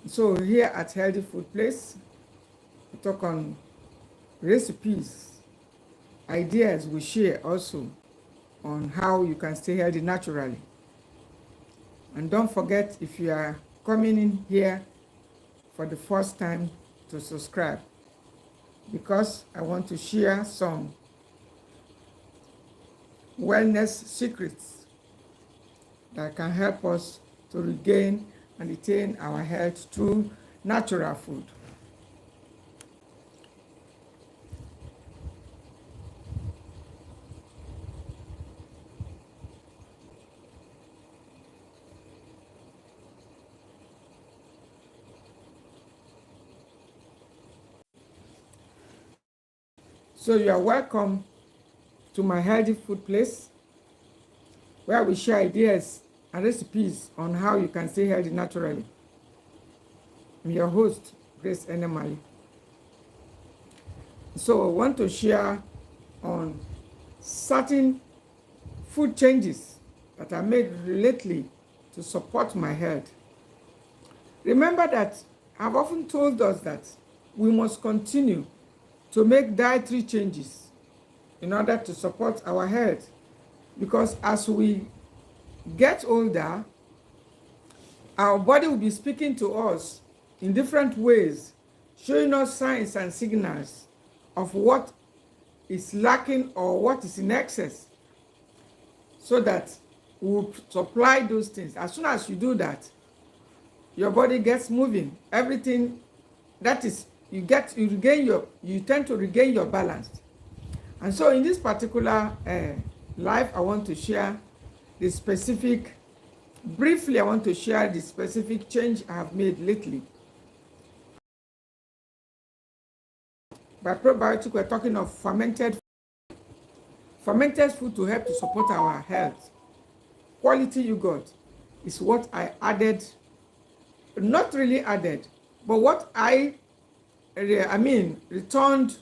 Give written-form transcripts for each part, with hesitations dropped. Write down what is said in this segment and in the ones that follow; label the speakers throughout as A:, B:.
A: So here at Healthy Food Place, we talk on recipes, ideas we share also on how you can stay healthy naturally. And don't forget, if you are coming in here for the first time, to subscribe, because I want to share some wellness secrets that can help us to regain and retain our health through natural food. So you are welcome to my Healthy Food Place, where we share ideas and recipes on how you can stay healthy naturally. I'm your host, Grace Enemali. So I want to share on certain food changes that I made lately to support my health. Remember that I've often told us that we must continue to make dietary changes in order to support our health, because as we get older, our body will be speaking to us in different ways, showing us signs and signals of what is lacking or what is in excess, so that we'll supply those things. As soon as you do that, your body gets moving. Everything that is, you tend to regain your balance. And so in this particular life, I want to share the specific, briefly, I want to share the specific change I have made lately. By probiotic, we're talking of fermented food to help to support our health. Quality yogurt is what I added, not really added, but what I returned.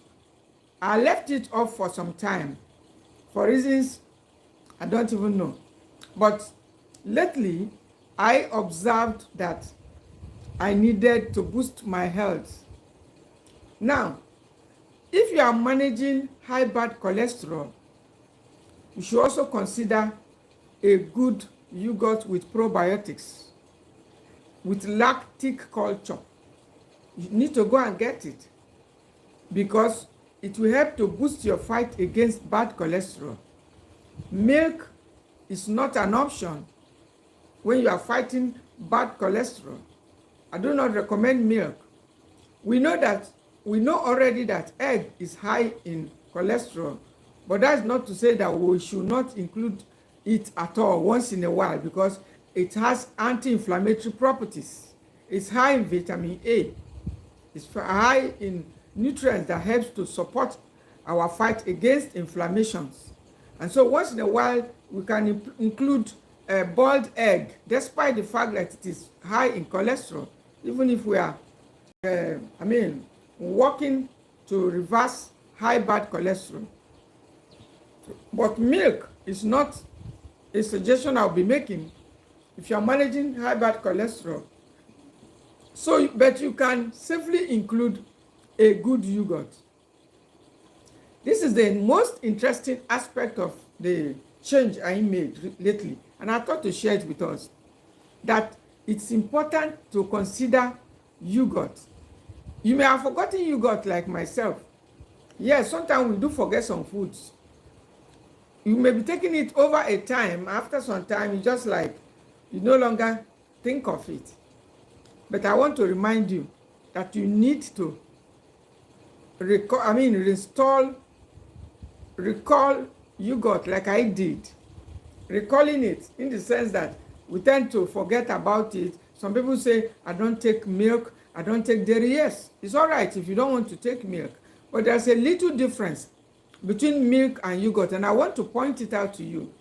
A: I left it off for some time for reasons I don't even know. But lately, I observed that I needed to boost my health. Now, if you are managing high bad cholesterol, you should also consider a good yogurt with probiotics, with lactic culture. You need to go and get it, because it will help to boost your fight against bad cholesterol. Milk is not an option when you are fighting bad cholesterol. I do not recommend milk. We know already that egg is high in cholesterol, but that's not to say that we should not include it at all once in a while, because it has anti-inflammatory properties. It's high in vitamin A. It's high in nutrients that helps to support our fight against inflammations. And so once in a while, we can include a boiled egg, despite the fact that it is high in cholesterol, even if we are, working to reverse high bad cholesterol. But milk is not a suggestion I'll be making if you're managing high bad cholesterol. So, but you can safely include a good yogurt. This is the most interesting aspect of the change I made lately, and I thought to share it with us, that it's important to consider yogurt. You may have forgotten yogurt like myself. Yes, sometimes we do forget some foods. You may be taking it over a time. After some time, you no longer think of it. But I want to remind you that you need to recall yogurt like I did. Recalling it in the sense that we tend to forget about it. Some people say, I don't take milk, I don't take dairy. Yes, it's all right if you don't want to take milk. But there's a little difference between milk and yogurt. And I want to point it out to you,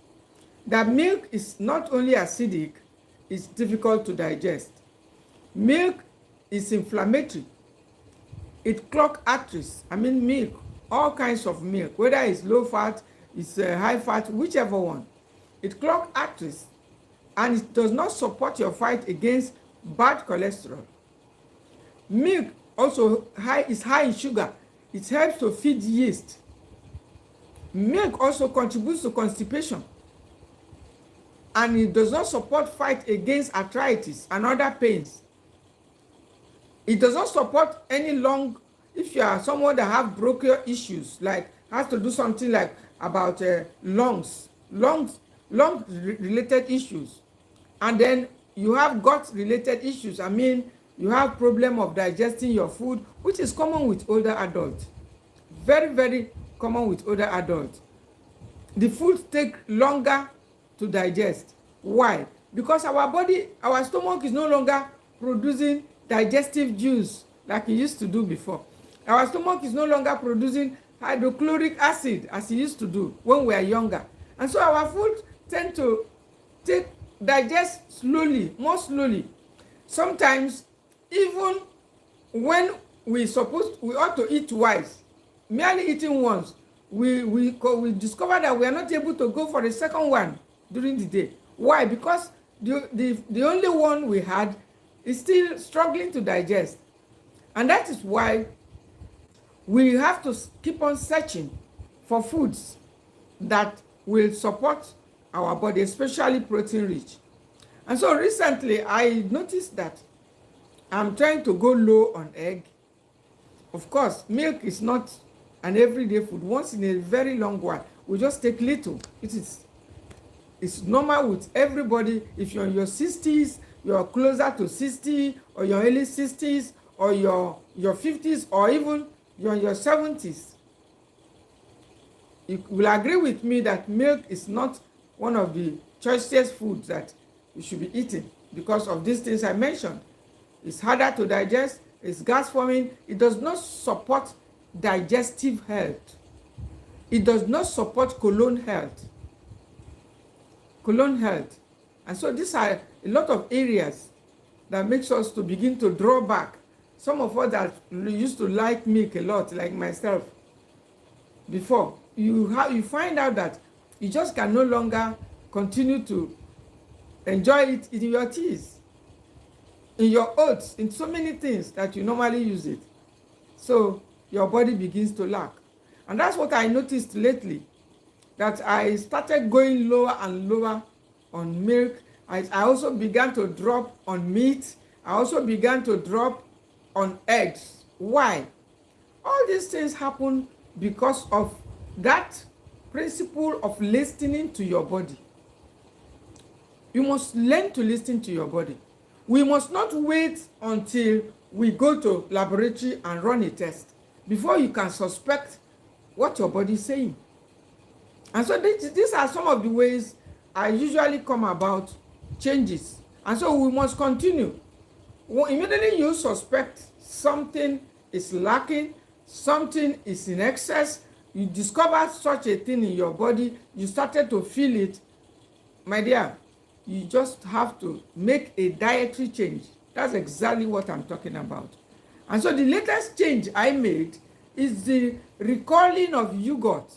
A: that milk is not only acidic, it's difficult to digest. Milk is inflammatory. It clogs arteries. Milk, all kinds of milk, whether it's low fat, it's high fat, whichever one. It clogs arteries, and it does not support your fight against bad cholesterol. Milk also is high in sugar. It helps to feed yeast. Milk also contributes to constipation, and it does not support fight against arthritis and other pains. It does not support any lung. If you are someone that have bronchial issues, like has to do something like about lungs related issues, and then you have gut related issues. I mean, you have problem of digesting your food, which is common with older adults. Very, very common with older adults. The food take longer to digest. Why? Because our body, our stomach is no longer producing digestive juice like it used to do before. Our stomach is no longer producing hydrochloric acid as it used to do when we are younger. And so our food tend to digest slowly, more slowly. Sometimes even when we ought to eat twice, merely eating once, we discover that we are not able to go for the second one during the day. Why? Because the only one we had is still struggling to digest. And that is why we have to keep on searching for foods that will support our body, especially protein rich. And so recently I noticed that I'm trying to go low on egg. Of course, milk is not an everyday food. Once in a very long while, we just take little. It's normal with everybody. If you're in your 60s, you're closer to 60, or your early 60s, or your 50s, or even you're in your 70s. You will agree with me that milk is not one of the choicest foods that you should be eating because of these things I mentioned. It's harder to digest, it's gas forming, it does not support digestive health. It does not support colon health. And so these are a lot of areas that makes us to begin to draw back. Some of us that used to like milk a lot, like myself, before, you find out that you just can no longer continue to enjoy it in your teas, in your oats, in so many things that you normally use it. So your body begins to lack. And that's what I noticed lately, that I started going lower and lower on milk. I also began to drop on meat. I also began to drop on eggs. Why? All these things happen because of that principle of listening to your body. You must learn to listen to your body. We must not wait until we go to laboratory and run a test before you can suspect what your body is saying. And so these are some of the ways I usually come about changes. And so we must continue. Immediately you suspect something is lacking, something is in excess, you discover such a thing in your body, you started to feel it, my dear, you just have to make a dietary change. That's exactly what I'm talking about. And so the latest change I made is the recalling of yogurt.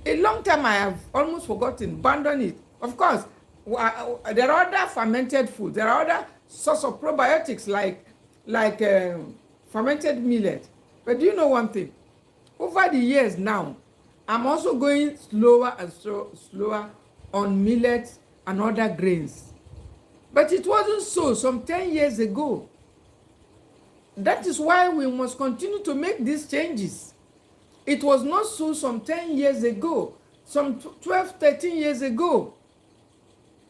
A: A long time I have almost forgotten, abandoned it. Of course, there are other fermented foods. There are other sorts of probiotics like fermented millet. But do you know one thing? Over the years now, I'm also going slower and slower on millet and other grains. But it wasn't so some 10 years ago. That is why we must continue to make these changes. It was not so some 10 years ago, some 12, 13 years ago.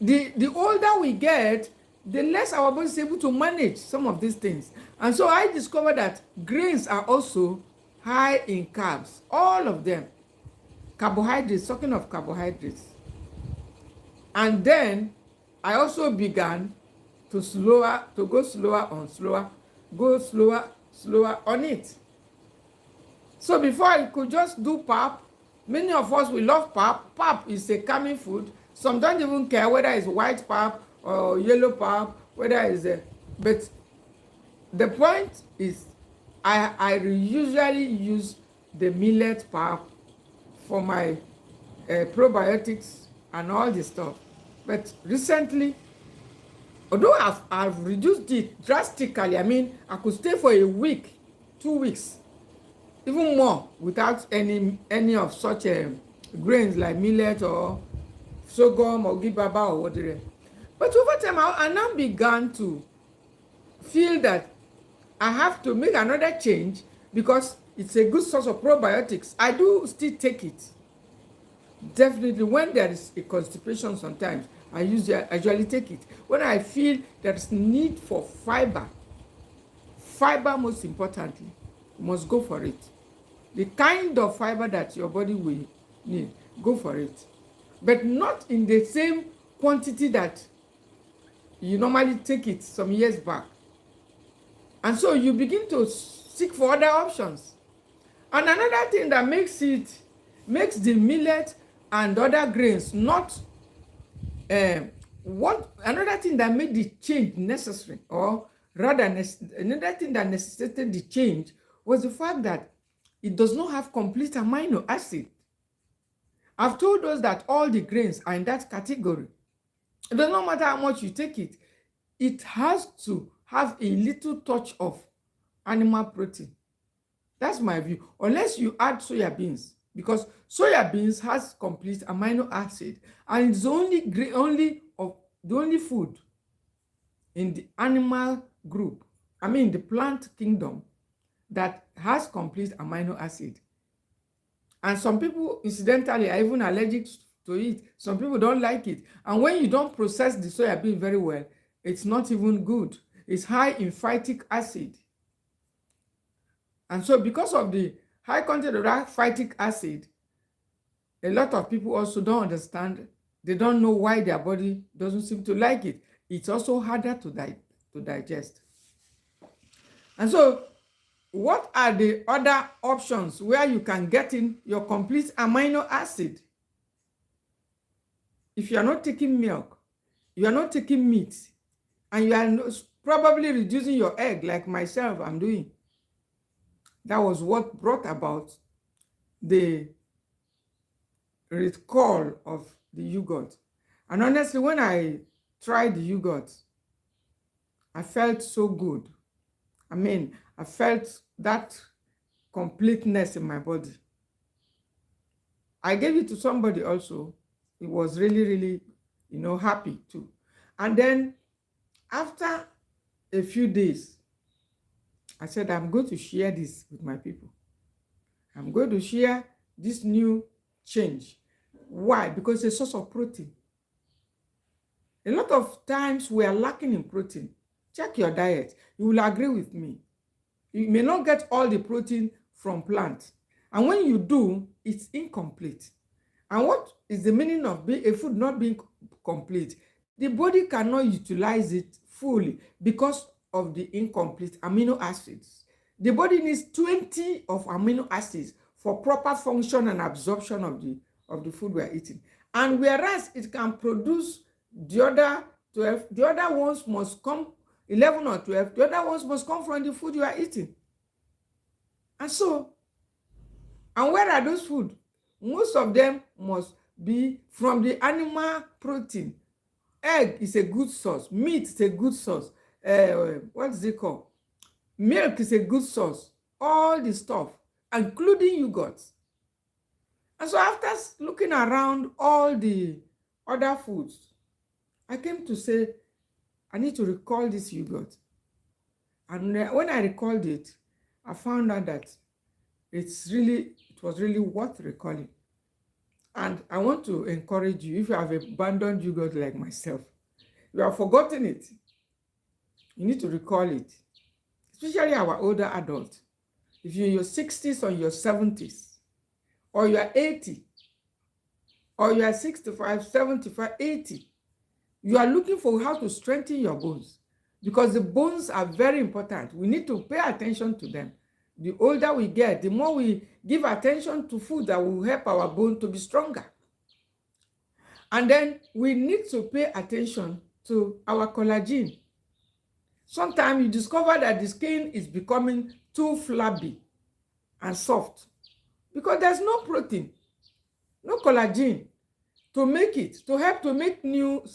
A: The older we get, the less our body is able to manage some of these things. And so I discovered that grains are also high in carbs, all of them. Carbohydrates, talking of carbohydrates. And then I also began to go slower on it. So before I could just do pap, many of us, we love pap. Pap is a calming food. Some don't even care whether it's white pap or yellow pap, whether it's a... But the point is, I usually use the millet pap for my probiotics and all this stuff. But recently, Although I've reduced it drastically, I mean, I could stay for a week, 2 weeks, even more without any of such grains like millet or sorghum or gibaba or whatever. But over time, I now began to feel that I have to make another change because it's a good source of probiotics. I do still take it. Definitely, when there is a constipation sometimes, I usually take it. When I feel there's need for fiber most importantly, you must go for it. The kind of fiber that your body will need, go for it. But not in the same quantity that you normally take it some years back. And so you begin to seek for other options. And another thing that makes the millet and other grains not another thing that made the change necessary, or rather another thing that necessitated the change, was the fact that it does not have complete amino acid. I've told us that all the grains are in that category. It does not matter how much you take it, it has to have a little touch of animal protein. That's my view. Unless you add soya beans, because soya beans has complete amino acid, and it's the only food in the animal group, I mean the plant kingdom, that has complete amino acid. And some people, incidentally, are even allergic to it. Some people don't like it. And when you don't process the soya bean very well, it's not even good. It's high in phytic acid. And so because of the high content of that phytic acid, a lot of people also don't understand. They don't know why their body doesn't seem to like it. It's also harder to digest. And so what are the other options where you can get in your complete amino acid? If you are not taking milk, you are not taking meat, and you are probably reducing your egg like myself I'm doing. That was what brought about the recall of the yogurt. And honestly, when I tried the yogurt, I felt so good. I mean, I felt that completeness in my body. I gave it to somebody also. He was really, really, happy too. And then after a few days, I said, I'm going to share this with my people. I'm going to share this new change. Why? Because it's a source of protein. A lot of times we are lacking in protein. Check your diet. You will agree with me. You may not get all the protein from plants. And when you do, it's incomplete. And what is the meaning of a food not being complete? The body cannot utilize it fully because of the incomplete amino acids. The body needs 20 of amino acids for proper function and absorption of the food we are eating. And whereas it can produce the other 12, the other ones must come, 11 or 12, the other ones must come from the food you are eating. And so, and where are those food? Most of them must be from the animal protein. Egg is a good source. Meat is a good source. What is it called? Milk is a good source. All the stuff, including yogurt. And so after looking around all the other foods, I came to say, I need to recall this yogurt. And when I recalled it, I found out that it was really worth recalling. And I want to encourage you, if you have abandoned yogurt like myself, you have forgotten it, you need to recall it. Especially our older adults. If you're in your 60s or your 70s, or you are 80, or you are 65, 75, 80, you are looking for how to strengthen your bones, because the bones are very important. We need to pay attention to them. The older we get, the more we give attention to food that will help our bone to be stronger. And then we need to pay attention to our collagen. Sometimes you discover that the skin is becoming too flabby and soft because there's no protein, no collagen to make it, to help to make new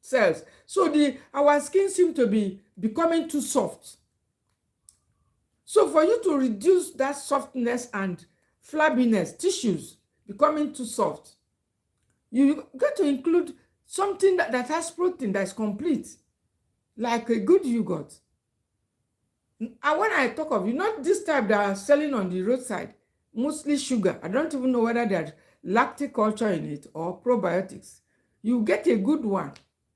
A: cells. So our skin seems to be becoming too soft. So for you to reduce that softness and flabbiness, tissues becoming too soft, you got to include something that has protein that's complete, like a good yogurt. And when I talk of, not this type that are selling on the roadside, mostly sugar. I don't even know whether there's lactic culture in it or probiotics. You get a good one,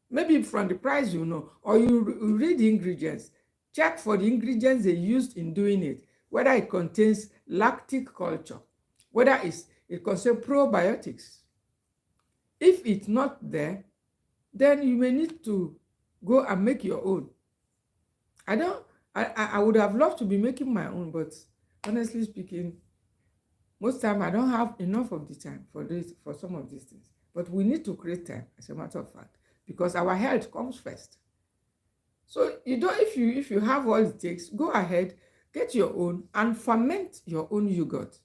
A: maybe from the price or you read the ingredients. Check for the ingredients they used in doing it, whether it contains lactic culture, whether it contains probiotics. If it's not there, then you may need to go and make your own. I would have loved to be making my own, but honestly speaking, most time I don't have enough of the time for some of these things. But we need to create time, as a matter of fact, because our health comes first. So if you have all it takes, go ahead, get your own and ferment your own yogurt.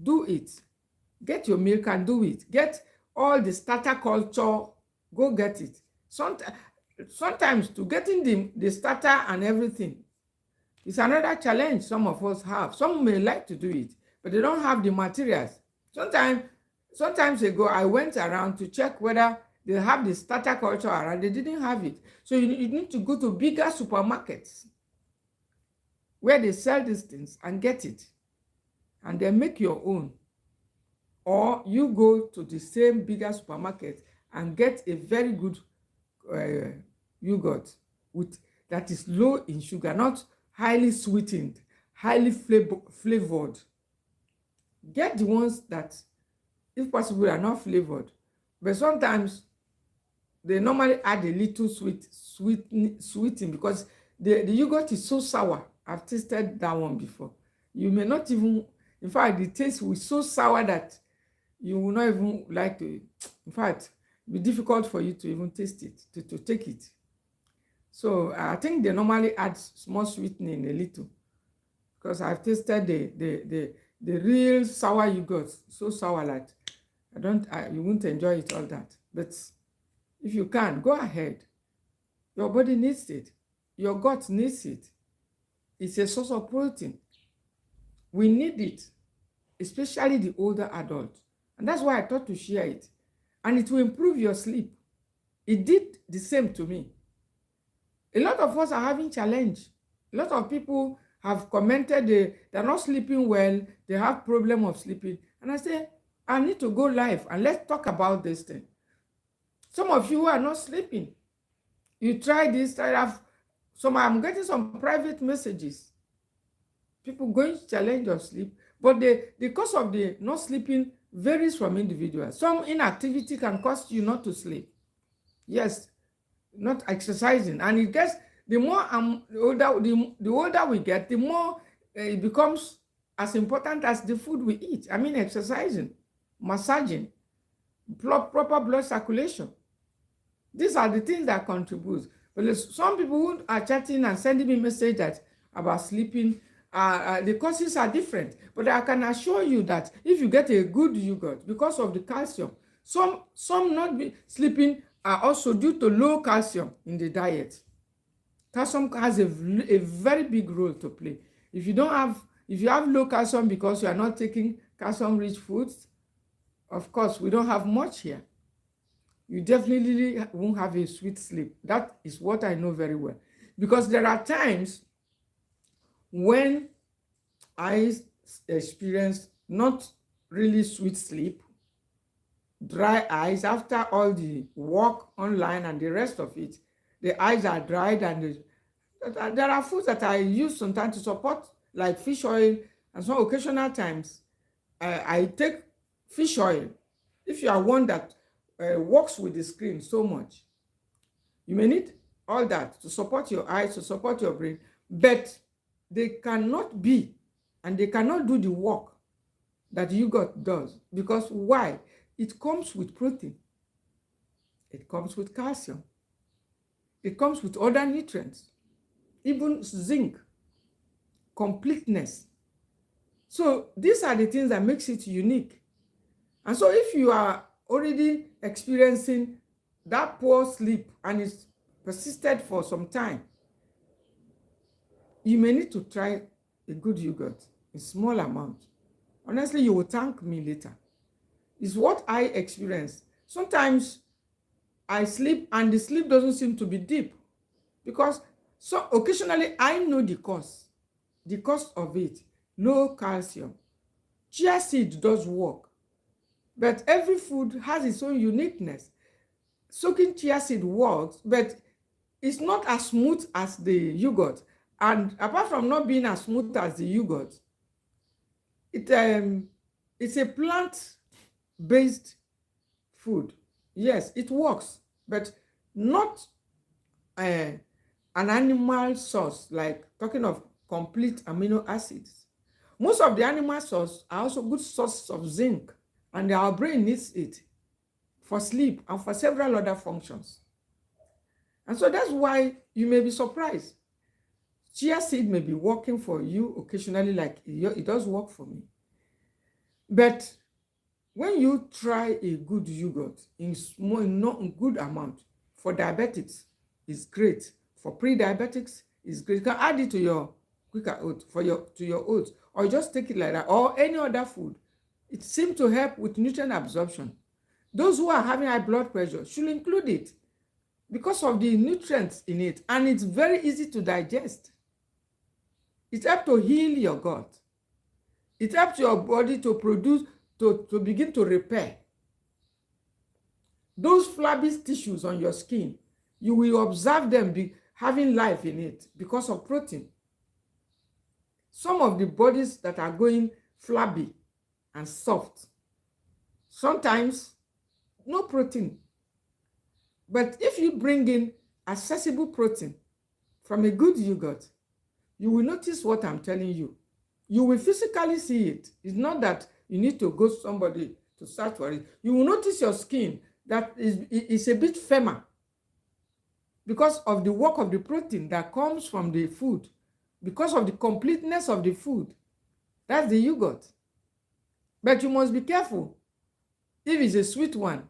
A: Do it. Get your milk and do it. Get all the starter culture, go get it. Sometimes to getting the starter and everything, it's another challenge some of us have. Some may like to do it, but they don't have the materials. Sometimes ago, I went around to check whether they have the starter culture around. They didn't have it. So you need to go to bigger supermarkets where they sell these things and get it. And then make your own. Or you go to the same bigger supermarket and get a very good yogurt that is low in sugar, not highly sweetened, highly flavored. Get the ones that, if possible, are not flavored. But sometimes they normally add a little sweetening because the yogurt is so sour. I've tasted that one before. You may not even, in fact, the taste was so sour that you will not even like to, in fact, it will be difficult for you to even taste it, to take it. So I think they normally add small sweetening a little, because I've tasted the real sour yogurt, so sour that you won't enjoy it all that. But if you can, go ahead. Your body needs it. Your gut needs it. It's a source of protein. We need it, especially the older adults. And that's why I thought to share it. And it will improve your sleep. It did the same to me. A lot of us are having challenge. A lot of people have commented they're not sleeping well, they have problem of sleeping. And I say, I need to go live and let's talk about this thing. Some of you who are not sleeping, you try this, I'm getting some private messages. People going to challenge your sleep, but the cause of the not sleeping varies from individuals. Some inactivity can cause you not to sleep. Yes, not exercising. And it gets, the older we get, the more it becomes as important as the food we eat. I mean, exercising, massaging, proper blood circulation. These are the things that contribute. But some people who are chatting and sending me messages about sleeping, the causes are different. But I can assure you that if you get a good yogurt, because of the calcium, some not be sleeping are also due to low calcium in the diet. Calcium has a very big role to play. If you have low calcium because you are not taking calcium-rich foods, of course, we don't have much here. You definitely won't have a sweet sleep. That is what I know very well. Because there are times when I experience not really sweet sleep, dry eyes after all the work online and the rest of it. The eyes are dried, and there are foods that I use sometimes to support, like fish oil, and some occasional times I take fish oil. If you are one that works with the screen so much, you may need all that to support your eyes, to support your brain, but they cannot be, and they cannot do the work that yogurt does. Because why? It comes with protein. It comes with calcium. It comes with other nutrients, even zinc, completeness. So these are the things that makes it unique. And so if you are already experiencing that poor sleep and it's persisted for some time, you may need to try a good yogurt in small amount. Honestly, you will thank me later. It's what I experienced. Sometimes I sleep and the sleep doesn't seem to be deep because so occasionally I know the cause of it, low calcium. Chia seed does work, but every food has its own uniqueness. Soaking chia seed works, but it's not as smooth as the yogurt. And apart from not being as smooth as the yogurt, it's a plant-based food. Yes, it works, but not uh, an animal source, like talking of complete amino acids. Most of the animal sources are also good sources of zinc, and our brain needs it for sleep and for several other functions. And so that's why you may be surprised. Chia seed may be working for you occasionally, like it does work for me. But when you try a good yogurt in small, not good amount, for diabetics, it's great. For pre-diabetics, it's great. You can add it to your quicker oat, to your oats, or just take it like that, or any other food. It seems to help with nutrient absorption. Those who are having high blood pressure should include it because of the nutrients in it, and it's very easy to digest. It helps to heal your gut. It helps your body to produce, to begin to repair. Those flabby tissues on your skin, you will observe them having life in it because of protein. Some of the bodies that are going flabby and soft, sometimes no protein. But if you bring in accessible protein from a good yogurt, you will notice what I'm telling you. You will physically see it. It's not that you need to go somebody to search for it. You will notice your skin that is a bit firmer because of the work of the protein that comes from the food, because of the completeness of the food. That's the yogurt. But you must be careful if it's a sweet one.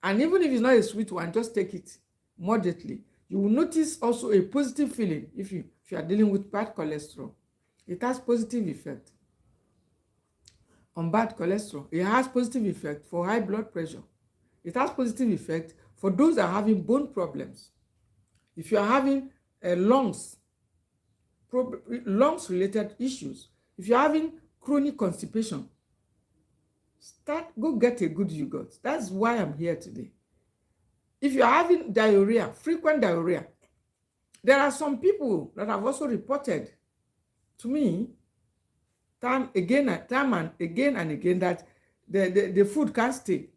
A: And even if it's not a sweet one, just take it moderately. You will notice also a positive feeling if you are dealing with bad cholesterol. It has positive effect on bad cholesterol. It has positive effect for high blood pressure. It has positive effect for those that are having bone problems. If you are having lungs related issues, if you're having chronic constipation, go get a good yogurt. That's why I'm here today. If you're having diarrhea, frequent diarrhea, there are some people that have also reported to me time and again that the food can't stay.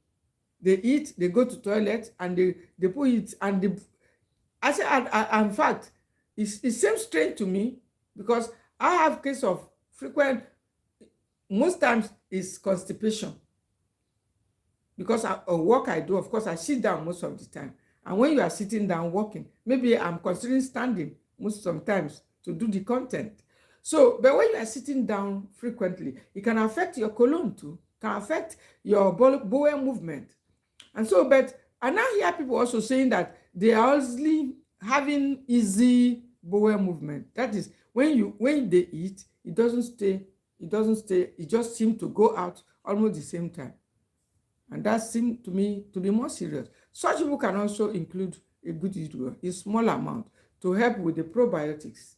A: They eat, they go to toilet, and they put it, and in fact, it seems strange to me because I have case of frequent, most times is constipation. Because of work I do, of course, I sit down most of the time. And when you are sitting down working, maybe I'm considering standing sometimes to do the content. So, but when you are sitting down frequently, it can affect your colon too, can affect your bowel movement. And so, but I now hear people also saying that they are also having easy bowel movement. That is, when they eat, it doesn't stay, it just seems to go out almost the same time. And that seemed to me to be more serious. Such people can also include a good yogurt in small amount to help with the probiotics,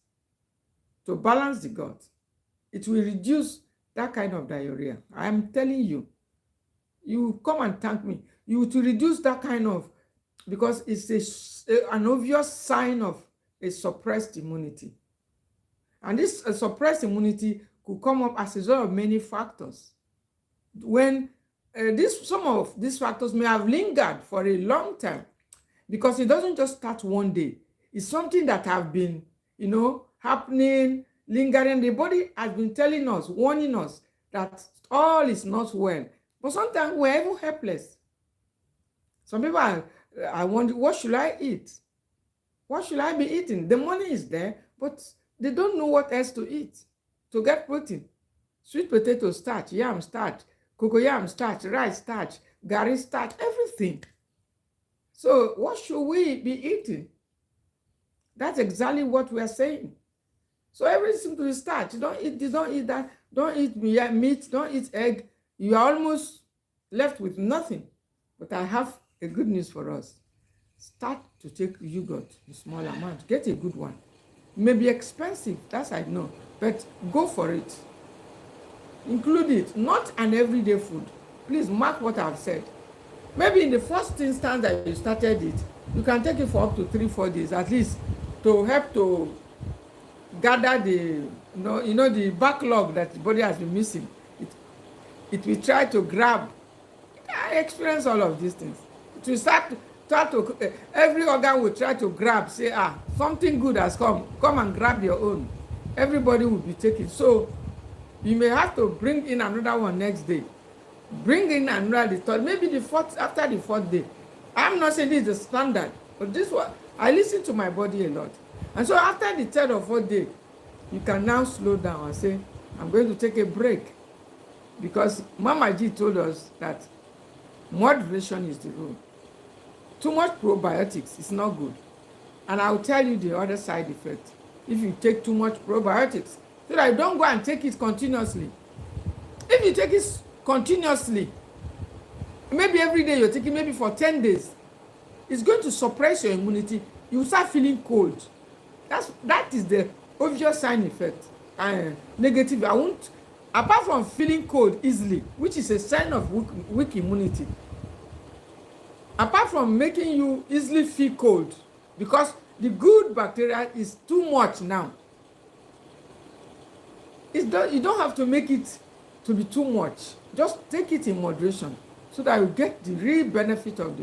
A: to balance the gut. It will reduce that kind of diarrhea. I am telling you, you come and thank me. You to reduce that kind of, because it's an obvious sign of a suppressed immunity. And this suppressed immunity could come up as a result of many factors. When some of these factors may have lingered for a long time, because it doesn't just start one day. It's something that have been, happening, lingering. The body has been telling us, warning us that all is not well. But sometimes we're even helpless. Some people I wonder, what should I eat? What should I be eating? The money is there, but they don't know what else to eat to get protein. Sweet potato starch, yam starch, cocoyam starch, rice starch, garri starch, everything. So what should we be eating? That's exactly what we are saying. So everything to start. You don't eat that, don't eat meat, don't eat egg. You are almost left with nothing. But I have a good news for us. Start to take yogurt in small amount. Get a good one. It may be expensive, that's I know, but go for it. Include it, not an everyday food. Please mark what I've said. Maybe in the first instance that you started it, you can take it for up to 3-4 days at least to help to gather the the backlog that the body has been missing. It will try to grab. I experience all of these things. It will start to every organ will try to grab, say, something good has come and grab your own. Everybody will be taking. So you may have to bring in another one next day, bring in another the third, maybe the fourth, after the fourth day. I'm not saying this is the standard, but this one, I listen to my body a lot. And so after the third or fourth day, you can now slow down and say, I'm going to take a break. Because Mama G told us that moderation is the rule. Too much probiotics is not good. And I'll tell you the other side effect if you take too much probiotics, so that you don't go and take it continuously. If you take it continuously, maybe every day you're taking, maybe for 10 days, it's going to suppress your immunity. You start feeling cold. That is the obvious sign effect. Negative. I won't, apart from feeling cold easily, which is a sign of weak immunity, apart from making you easily feel cold, because the good bacteria is too much now. You don't have to make it to be too much. Just take it in moderation so that you get the real benefit of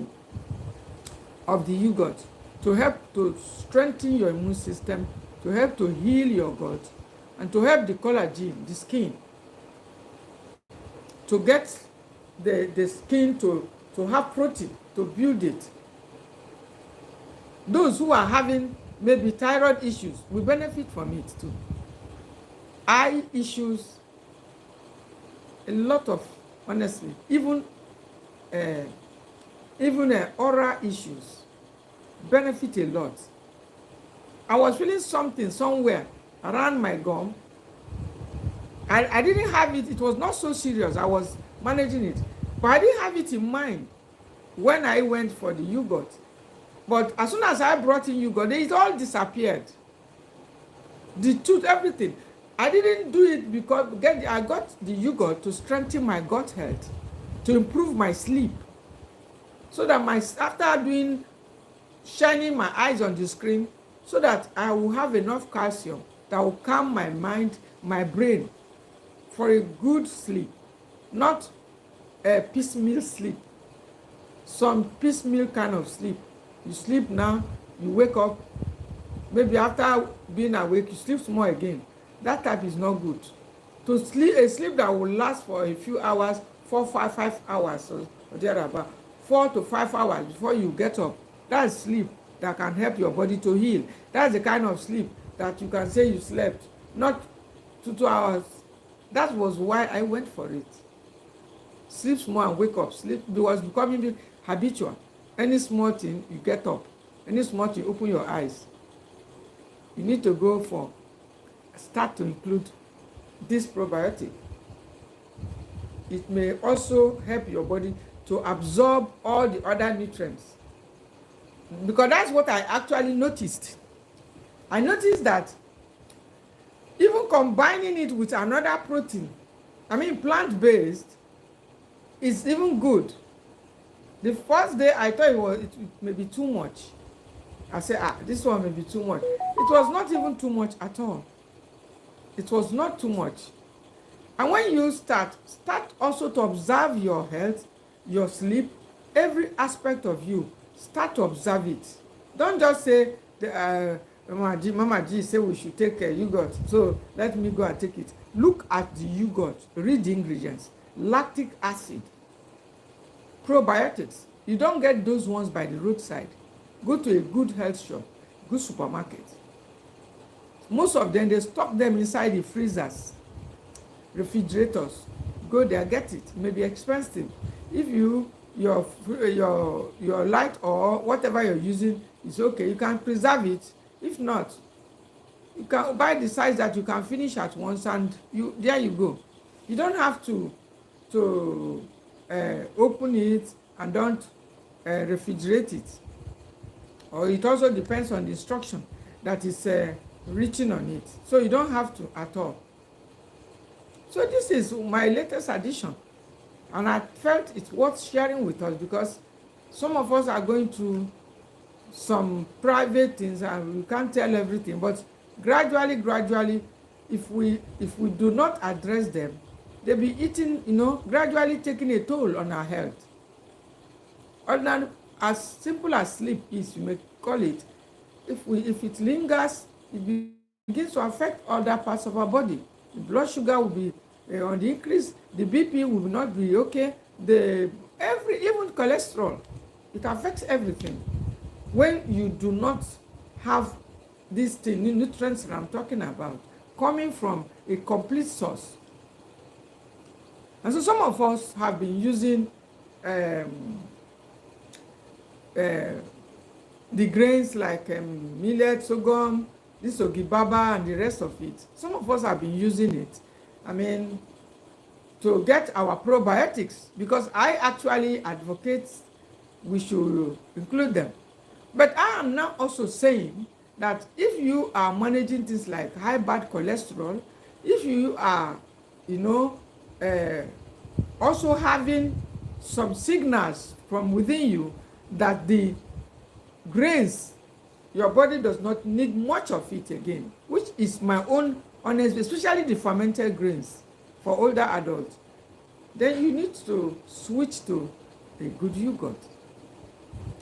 A: the yogurt, to help to strengthen your immune system, to help to heal your gut, and to help the collagen, the skin, to get the skin to have protein, to build it. Those who are having maybe thyroid issues will benefit from it too. Eye issues, a lot of, honestly, even oral issues benefit a lot. I was feeling something somewhere around my gum. I didn't have it. It was not so serious. I was managing it. But I didn't have it in mind when I went for the yogurt. But as soon as I brought in yogurt, it all disappeared. The tooth, everything. I didn't do it because I got the yogurt to strengthen my gut health, to improve my sleep, so that after shining my eyes on the screen, so that I will have enough calcium that will calm my mind, my brain, for a good sleep, not a piecemeal sleep. Some piecemeal kind of sleep. You sleep now, you wake up, maybe after being awake, you sleep small again. That type is not good. To sleep a sleep that will last for a few hours, 5 hours or thereabout, 4 to 5 hours before you get up. That's sleep that can help your body to heal. That's the kind of sleep that you can say you slept, not 2 hours. That was why I went for it. Sleep small and wake up. Sleep was becoming habitual. Any small thing, you get up. Any small thing, open your eyes. You need to start to include this probiotic. It may also help your body to absorb all the other nutrients. Because that's what I actually noticed. I noticed that even combining it with another protein, plant-based, is even good. The first day I thought it may be too much. I said, this one may be too much. It was not even too much at all. It was not too much. And when you start also to observe your health, your sleep, every aspect of you. Start to observe it. Don't just say, Mama G said we should take yogurt, so let me go and take it. Look at the yogurt. Read the ingredients. Lactic acid. Probiotics. You don't get those ones by the roadside. Go to a good health shop, good supermarket. Most of them, they stock them inside the freezers, refrigerators. Go there, get it. It may be expensive. If you your light or whatever you're using is okay, you can preserve it. If not, you can buy the size that you can finish at once, and there you go. You don't have to open it and don't refrigerate it. Or it also depends on the instruction that is written on it. So you don't have to at all. So this is my latest addition, and I felt it's worth sharing with us because some of us are going through some private things and we can't tell everything, but gradually, if we do not address them, they'll be eating, gradually taking a toll on our health. Ordinary, as simple as sleep is, you may call it, if it lingers, it begins to affect other parts of our body. The blood sugar will be on the increase, the BP will not be okay, even cholesterol, it affects everything. When you do not have these nutrients that I'm talking about coming from a complete source. And so some of us have been using the grains like millet, sorghum, this ogibaba and the rest of it. Some of us have been using it, to get our probiotics, because I actually advocate we should include them. But I am now also saying that if you are managing things like high bad cholesterol, if you are, also having some signals from within you that the grains, your body does not need much of it again, which is my own honest, especially the fermented grains for older adults, then you need to switch to a good yogurt.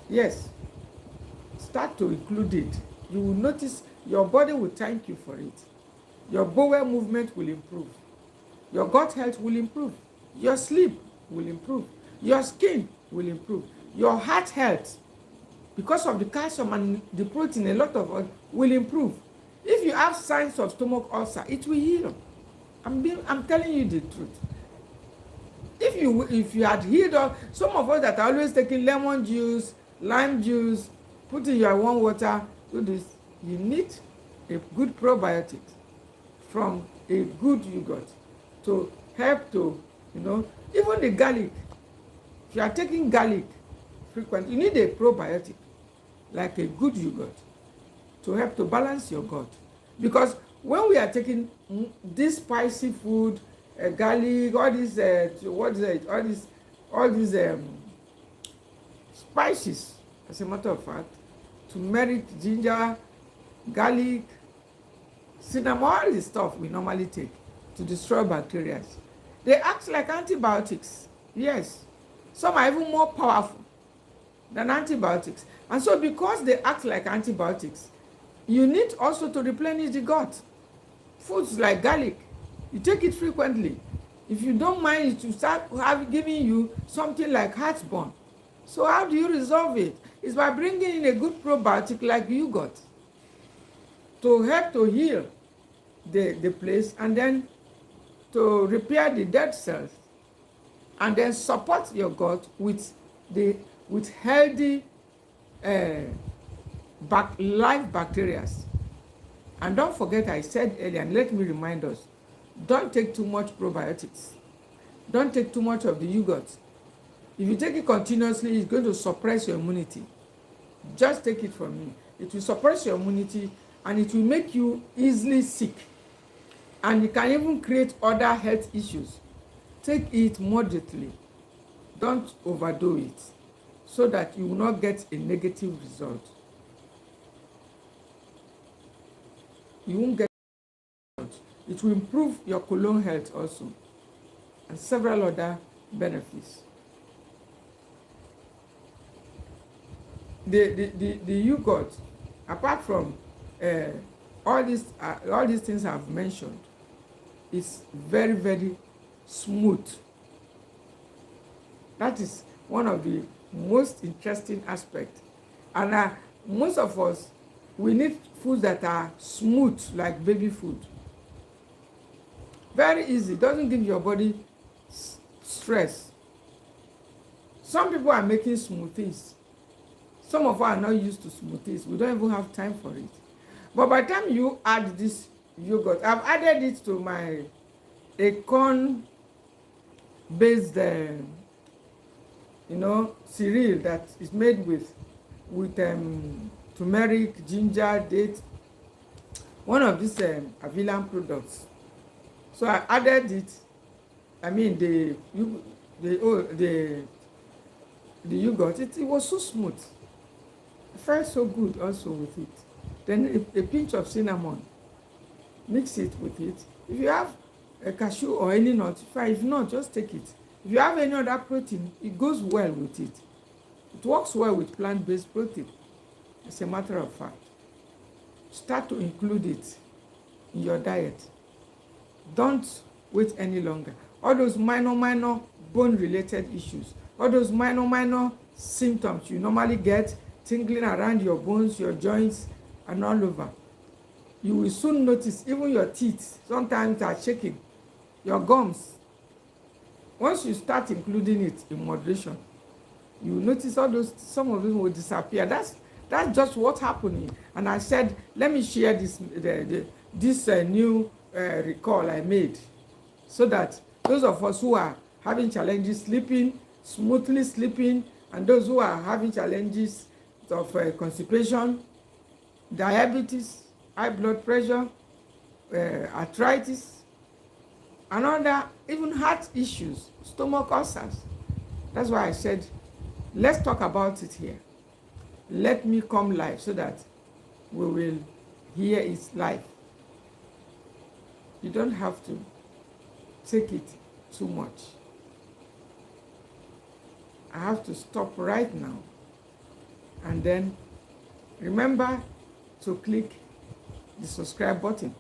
A: Yes, start to include it. You will notice your body will thank you for it. Your bowel movement will improve. Your gut health will improve. Your sleep will improve. Your skin will improve. Your heart health, because of the calcium and the protein, a lot of it will improve. If you have signs of stomach ulcer, it will heal. I'm telling you the truth. If you had healed, some of us that are always taking lemon juice, lime juice, put in your warm water, do this, you need a good probiotic from a good yogurt to help to, even the garlic. If you are taking garlic frequently, you need a probiotic like a good yogurt to help to balance your gut. Because when we are taking this spicy food, garlic, all these spices, as a matter of fact, turmeric, ginger, garlic, cinnamon, all the stuff we normally take to destroy bacteria, they act like antibiotics. Yes, some are even more powerful than antibiotics. And so because they act like antibiotics, you need also to replenish the gut. Foods like garlic, you take it frequently. If you don't mind, it will start giving you something like heartburn. So how do you resolve it? It's by bringing in a good probiotic like yogurt to help to heal the place, and then to repair the dead cells, and then support your gut with healthy live bacteria. And don't forget, I said earlier, and let me remind us, don't take too much probiotics. Don't take too much of the yogurt. If you take it continuously, it's going to suppress your immunity. Just take it from me. It will suppress your immunity, and it will make you easily sick. And it can even create other health issues. Take it moderately. Don't overdo it, so that you will not get a negative result. You won't get a result. It will improve your colon health also, and several other benefits. The yogurt, apart from all these things I've mentioned, is very, very smooth. That is one of the most interesting aspects. And most of us, we need foods that are smooth, like baby food. Very easy, doesn't give your body stress. Some people are making smoothies. Some of us are not used to smoothies. We don't even have time for it. But by the time you add this yogurt, I've added it to my acorn based cereal that is made with turmeric, ginger, date, one of these Avilan products. So I added it. I mean the yogurt. It was so smooth. It felt so good also with it. Then a pinch of cinnamon. Mix it with it. If you have a cashew or any nut, fine. If not, just take it. If you have any other protein, it goes well with it. It works well with plant-based protein. As a matter of fact, start to include it in your diet. Don't wait any longer. All those minor bone-related issues, all those minor symptoms you normally get, tingling around your bones, your joints, and all over, you will soon notice even your teeth sometimes are shaking, your gums. Once you start including it in moderation, you will notice some of them will disappear. That's just what's happening. And I said, let me share this new recall I made, so that those of us who are having challenges smoothly sleeping, and those who are having challenges of constipation, diabetes, high blood pressure, arthritis, and other, even heart issues, stomach ulcers. That's why I said, let's talk about it here. Let me come live so that we will hear it live. You don't have to take it too much. I have to stop right now. And then remember to click the subscribe button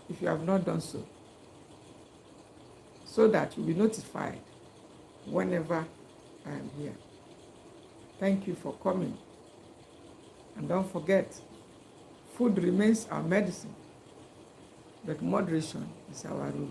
A: if you have not done so that you'll be notified whenever I am here. Thank you for coming. And don't forget, food remains our medicine, but moderation is our rule.